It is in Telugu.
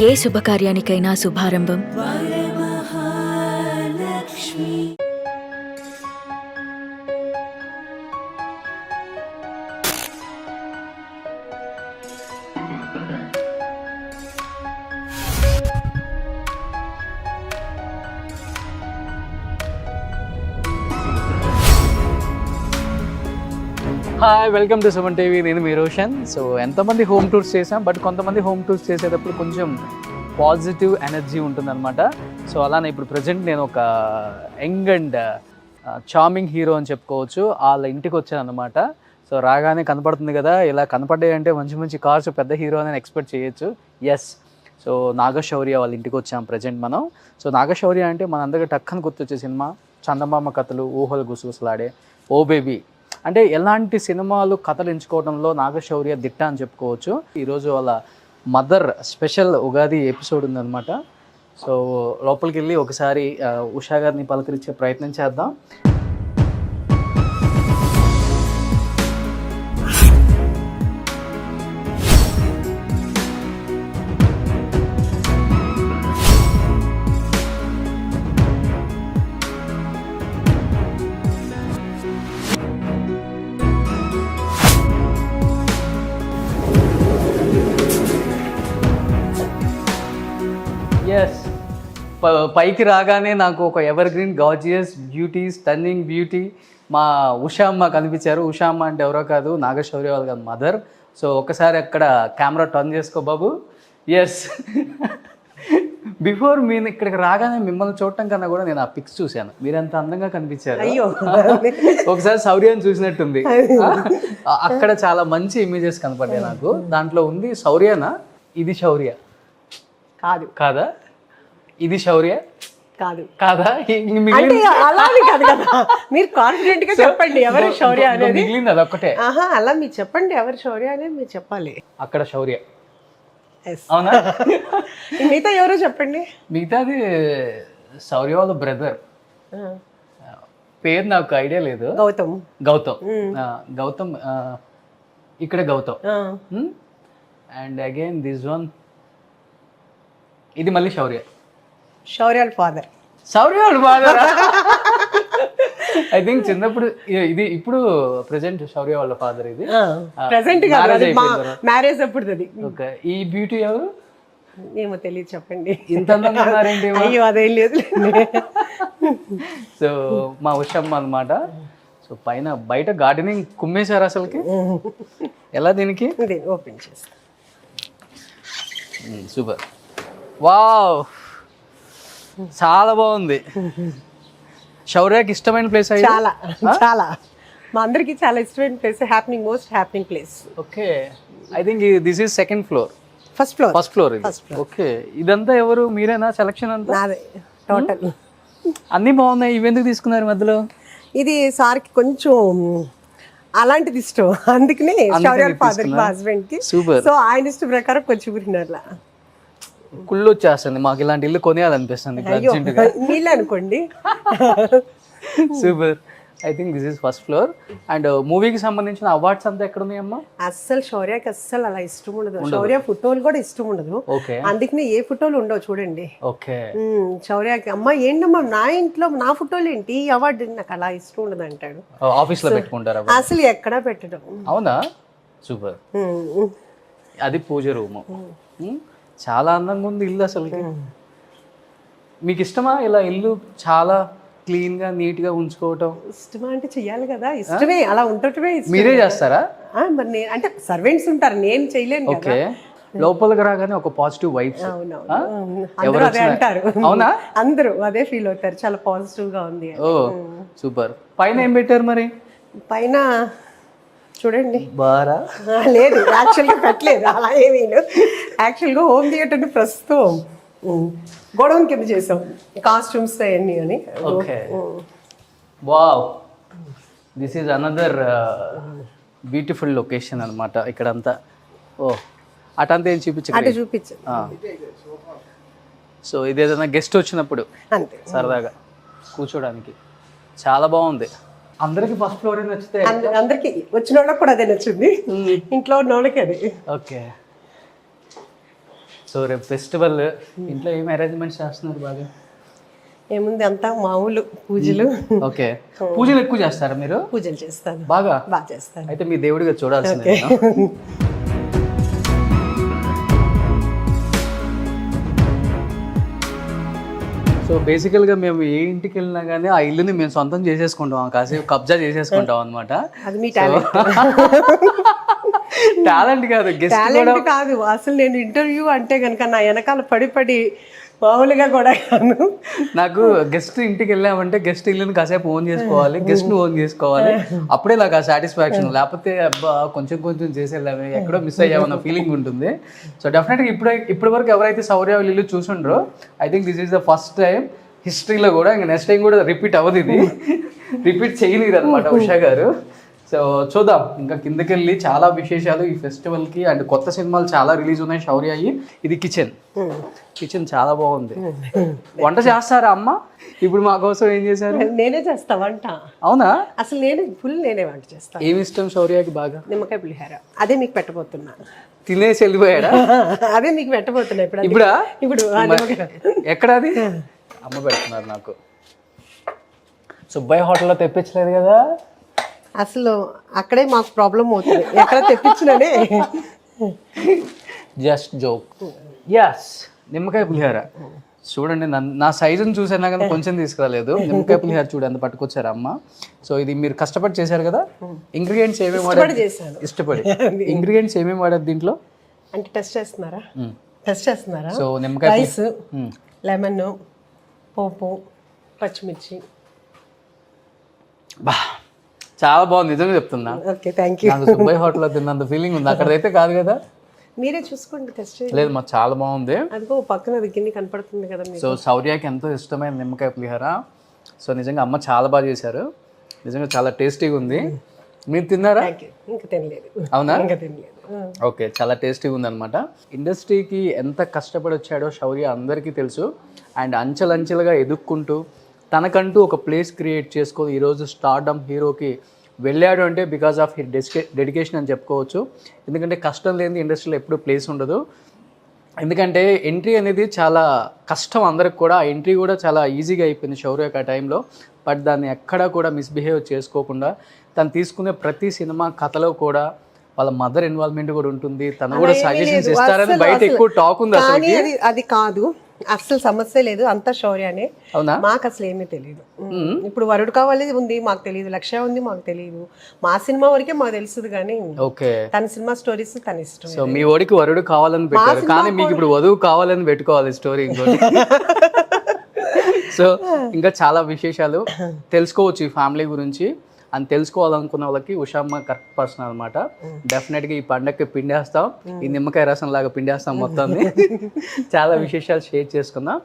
ఏ శుభకార్యానికైనా శుభారంభం hi, welcome to Suman TV. నేను మీ రోషన్. సో ఎంతమంది హోమ్ టూర్స్ చేసాం, బట్ కొంతమంది హోమ్ టూర్స్ చేసేటప్పుడు కొంచెం పాజిటివ్ ఎనర్జీ ఉంటుందన్నమాట. సో అలానే ఇప్పుడు ప్రజెంట్ నేను ఒక యంగ్ అండ్ చార్మింగ్ హీరో అని చెప్పుకోవచ్చు. వాళ్ళ ఇంటికి వచ్చాను అనమాట. సో రాగానే కనపడుతుంది కదా, ఇలా కనపడ్డాయంటే మంచి మంచి కార్స్, పెద్ద హీరో అని ఎక్స్పెక్ట్ చేయొచ్చు. ఎస్, సో నాగశౌర్య వాళ్ళ ఇంటికి వచ్చాం ప్రజెంట్ మనం. సో నాగశౌర్య అంటే మనందరికీ టక్కని గుర్తొచ్చే సినిమా చందమామ కథలు, ఊహలు గుసగుసలాడే, ఓ బేబీ. అంటే ఎలాంటి సినిమాలు కథలు ఎంచుకోవడంలో నాగశౌర్య దిట్ట అని చెప్పుకోవచ్చు. ఈరోజు వాళ్ళ మదర్ స్పెషల్ ఉగాది ఎపిసోడ్ ఉందన్నమాట. సో లోపలికి వెళ్ళి ఒకసారి ఉషా గారిని పలకరించే ప్రయత్నం చేద్దాం. ఎస్, పైకి రాగానే నాకు ఒక ever green gorgeous beauty, stunning beauty మా ఉషామ్మ కనిపించారు. ఉషామ్మ అంటే ఎవరో కాదు, నాగశౌర్య వాళ్ళ మదర్. సో ఒకసారి అక్కడ కెమెరా టర్న్ చేసుకో బాబు. ఎస్, బిఫోర్ నేను ఇక్కడికి రాగానే మిమ్మల్ని చూడటం కన్నా కూడా నేను ఆ పిక్స్ చూశాను. మీరు ఎంత అందంగా కనిపించారు. ఒకసారి శౌర్యాన్ని చూసినట్టుంది. అక్కడ చాలా మంచి ఇమేజెస్ కనపడ్డాయి నాకు. దాంట్లో ఉంది శౌర్యనా? ఇది శౌర్య కాదు. కాదా? ఇది శౌర్య కాదు. కాదా? అలానే కాదు కదా, మీరు కాన్ఫిడెంట్ గా చెప్పండి ఎవరు శౌర్య అనేది. మిగిలింది అదొక్కటే. అలా మీరు చెప్పండి ఎవరు శౌర్య అనేది మీరు చెప్పాలి. అక్కడ శౌర్య, అవునా? మిగతా ఎవరో చెప్పండి. మిగతాది శౌర్య వాళ్ళ బ్రదర్. పేరు నాకు ఐడియా లేదు. గౌతమ్. గౌతమ్ ఇక్కడ Gautam. And again this one, ఇది మళ్ళీ Shaurya. Shaurya father. Shaurya father I think చిన్నప్పుడు ఇది, ఇప్పుడు ప్రెసెంట్ శౌర్య వాళ్ళ ఫాదర్. ఇది ప్రెసెంట్ మ్యారేజ్ అప్పుడు. ఓకే, ఈ బ్యూటీ ఎవరు? ఏమో తెలియదు, చెప్పండి. ఇంత అందంగా ఉన్నారేంటి? అయ్యో అదేం లేదు. సో మా ఉషమ్మ అనమాట. సో పైన బయట గార్డెనింగ్ కుమ్మేశారు అసలుకి. ఎలా దీనికి ఓపెన్ చేస్తా. సూపర్, వావ్, చాలా బాగుంది. శౌర్యకి ఇష్టమైన ప్లేస్ అయ్యి చాలా చాలా మా అందరికి చాలా ఇష్టమైన place. Happening, most happening place. Okay, I think this is second floor. First floor ఇది. ఓకే, ఇదంతా ఎవరు? మీరేనా సెలక్షన్ అంతా? నాదే టోటల్. అన్నీ బాగున్నాయి, ఇవెందుకు తీసుకున్నారు మధ్యలో? ఇది సార్కి కొంచెం అలాంటిది ఇష్టం, అందుకనే శౌర్య ఫాదర్ మా హస్బెండ్ కి. సూపర్. సో ఆయన ఇష్టం ప్రకారం కొంచెం అట్లా కుళ్ళు వచ్చేస్తుంది మాకు. ఇలాంటి ఇల్లు కొనేయాలనిపిస్తుంది నీళ్ళు అనుకోండి. Super, I think this is first floor. And మూవీకి సంబంధించిన అవార్డ్స్ అంతా ఎక్కడ ఉన్నాయమ్మా? అస్సలు శౌర్యకి అస్సలు అలా ఇష్టం ఉండదు. శౌర్య ఫోటోలు కూడా ఇష్టం ఉండదు. ఓకే, అందుకనే ఏ ఫోటోలు ఉండవు చూడండి. ఓకే, శౌర్యకి అమ్మ ఏంటమ్మా నా ఇంట్లో నా ఫోటోలు ఏంటి, ఈ అవార్డు నాకు అలా ఇష్టం ఉండదు అంటాడు. ఆఫీస్ లో పెట్టుకుంటారా? అసలు ఎక్కడా పెట్టడం. అవునా? సూపర్. అది పూజ రూమ్. చాలా అందంగా ఉంది ఇల్లు అసలుకి. మీకు ఇష్టమా ఇలా ఇల్లు చాలా క్లీన్ గా నీట్ గా ఉంచుకోవటం? ఇష్టమా అంటే చెయ్యాలి కదా, ఇష్టమే. అలా ఉండటమే. మీరే చేస్తారా? మరి నేను అంటే సర్వెంట్స్ ఉంటారు, నేను చేయలేను. ఓకే, లోపలికి రాగానే ఒక పాజిటివ్ వైబ్స్. అందరూ అదే అంటారు. అవునా? అందరూ అదే ఫీల్ అవుతారు, చాలా పాజిటివ్ గా ఉంది. ఓ సూపర్. పైన ఏం పెట్టారు మరి? పైన చూడండి. బారా లేదు, యాక్చువల్గా పెట్టలేదు అలా ఏమీ. యాక్చువల్గా హోమ్ థియేటర్ని ప్రస్తుతం గొడవన్ కింద చేసాం, కాస్ట్యూమ్స్ అవన్నీ అని. Okay, wow, this is another beautiful location అనమాట. ఇక్కడంతా ఓ అటంతా ఏం చూపించు. సో ఇది ఏదైనా గెస్ట్ వచ్చినప్పుడు అంతే సరదాగా కూర్చోడానికి చాలా బాగుంది. అందరికి ఫస్ట్ ఫ్లోర్ నచ్చితే అందరికి వచ్చిన వాళ్ళకి కూడా అదే నచ్చింది, ఇంట్లో ఉన్న వాళ్ళకి అదే. ఓకే, సో రేపు ఫెస్టివల్, ఇంట్లో ఏం అరేంజ్మెంట్స్ చేస్తున్నారు బాగా? ఏముంది అంతా మామూలు పూజలు. ఓకే, పూజలు ఎక్కువ చేస్తారా మీరు? పూజలు చేస్తాను, బాగా చేస్తాను. అయితే మీ దేవుడిగా చూడాల్సిందే. సో బేసికల్గా మేము ఏ ఇంటికి వెళ్ళినా కానీ ఆ ఇల్లుని మేము సొంతం చేసేసుకుంటాం, కాసేపు కబ్జా చేసేసుకుంటాం అనమాట. అది మీ టాలెంట్. టాలెంట్ కాదు, గెస్ట్ టాలెంట్ కాదు, అసలు నేను ఇంటర్వ్యూ అంటే కనుక నా వెనకాల పడి మామూలుగా కూడా కాను. నాకు గెస్ట్ ఇంటికి వెళ్ళామంటే గెస్ట్ ఇల్లుని కాసేపు ఓన్ చేసుకోవాలి, గెస్ట్ ను ఓన్ చేసుకోవాలి, అప్పుడే నాకు ఆ సాటిస్ఫాక్షన్. లేకపోతే అబ్బా కొంచెం చేసి వెళ్ళామే, ఎక్కడో మిస్ అయ్యామన్న ఫీలింగ్ ఉంటుంది. సో డెఫినెట్గా ఇప్పటి వరకు ఎవరైతే శౌర్య వాళ్ళ ఇల్లు చూసుండ్రో, I think this is the first time హిస్టరీలో కూడా, ఇంకా నెక్స్ట్ టైం కూడా రిపీట్ అవ్వదు, ఇది రిపీట్ చేయలేరు అనమాట ఉషా గారు. సో చూద్దాం, ఇంకా కిందకి వెళ్ళి చాలా విశేషాలు ఈ ఫెస్టివల్కి. అండ్ కొత్త సినిమాలు చాలా రిలీజ్ ఉన్నాయి శౌర్య అయ్యి. ఇది కిచెన్ చాలా బాగుంది. వంట చేస్తారా అమ్మ? ఇప్పుడు మా కోసం ఏం చేశారు? నేనే చేస్తా వంట. అవునా? అసలు నేనే వంట చేస్తాను. ఏమి ఇష్టం శౌర్యకి బాగా? నిమ్మకాయ పులిహోర. అదే మీకు పెట్టబోతున్నా. తినేసి వెళ్ళిపోయాడా? అదే మీకు పెట్టబోతున్నా ఇప్పుడు ఎక్కడ అది? అమ్మ పెడుతున్నారు నాకు. సుబ్బయ్య హోటల్లో తెప్పించలేదు కదా? అసలు అక్కడే మాకు ప్రాబ్లం అవుతుంది, ఎక్కడ తెప్పించిననే. Just joke. యస్, నిమ్మకాయ పులిహోర చూడండి. నా సైజుని చూసానా కానీ కొంచెం తీసుకురాలేదు. నిమ్మకాయ పులిహోర చూడండి ఎంత పట్టుకొచ్చారు అమ్మ. సో ఇది మీరు కష్టపడి చేశారు కదా. ఇంగ్రీడియంట్స్ ఏమేమి వాడారు? ఇష్టపడి. ఇంగ్రీడియంట్స్ ఏమేమి వాడారు దీంట్లో? అంటే టెస్ట్ చేస్తున్నారా? సో నిమ్మకాయ, రైస్, లెమన్, పోపు, పచ్చిమిర్చి. బా చాలా బాగుంది, నిజంగా చెప్తున్నా. Okay, thank you. నాకు సుబ్బయ్య హోటల్లో తిన్నంత ఫీలింగ్ ఉంది, అక్కడైతే కాదు కదా. మీరే చూసుకోండి, టెస్ట్ చేయండి. లేదు, మాకు చాలా బాగుంది. అదిగో పక్కన అది గిన్నె కనపడుతుంది కదా. సో శౌర్యకి ఎంతో ఇష్టమైన నిమ్మకాయ పులిహోర. సో నిజంగా అమ్మ చాలా బాగా చేశారు, నిజంగా చాలా టేస్టీగా ఉంది. మీరు తిన్నారా? ఇంకా తినలేదు. అవునా? ఇంకా తినలేదు. ఓకే, చాలా టేస్టీగా ఉందన్నమాట. ఇండస్ట్రీకి ఎంత కష్టపడి వచ్చాడో శౌర్య అందరికీ తెలుసు. అండ్ అంచెలంచెలుగా ఎదుక్కుంటూ తనకంటూ ఒక ప్లేస్ క్రియేట్ చేసుకొని ఈరోజు స్టార్డమ్ హీరోకి వెళ్ళాడు అంటే బికాస్ ఆఫ్ హిస్ డెడికేషన్ అని చెప్పుకోవచ్చు. ఎందుకంటే కష్టం లేని ఇండస్ట్రీలో ఎప్పుడూ ప్లేస్ ఉండదు. ఎందుకంటే ఎంట్రీ అనేది చాలా కష్టం అందరికి కూడా. ఆ ఎంట్రీ కూడా చాలా ఈజీగా అయిపోయింది శౌర్యకి ఆ టైంలో. బట్ దాన్ని ఎక్కడా కూడా మిస్బిహేవ్ చేసుకోకుండా తను తీసుకునే ప్రతి సినిమా కథలో కూడా వాళ్ళ మదర్ ఇన్వాల్వ్మెంట్ కూడా ఉంటుంది. తను కూడా సజెషన్స్ ఇస్తారని బయట ఎక్కువ టాక్ ఉంది. అసలు అది కాదు, అసలు సమస్య లేదు, అంతా శౌర్యనే. అవునా? మాకు అసలు ఏమీ తెలియదు. ఇప్పుడు వరుడు కావాలి ఉంది మాకు తెలియదు, లక్ష్య ఉంది మాకు తెలియదు. మా సినిమా వరకే మాకు తెలుస్తుంది కానీ ఓకే తన సినిమా స్టోరీస్ తన ఇష్టం. సో మీ ఓడికి వరుడు కావాలని పెట్టారు, కానీ మీకు ఇప్పుడు వధువు కావాలని పెట్టుకోవాలి స్టోరీ ఇంకోటి. సో ఇంకా చాలా విశేషాలు తెలుసుకోవచ్చు ఈ ఫ్యామిలీ గురించి. అని తెలుసుకోవాలనుకున్న వాళ్ళకి ఉషామ్మ కరెక్ట్ పర్సన్ అనమాట. డెఫినెట్గా ఈ పండగకి పిండేస్తాం, ఈ నిమ్మకాయ రసం లాగా పిండేస్తాం మొత్తాన్ని. చాలా విశేషాలు షేర్ చేసుకుందాం.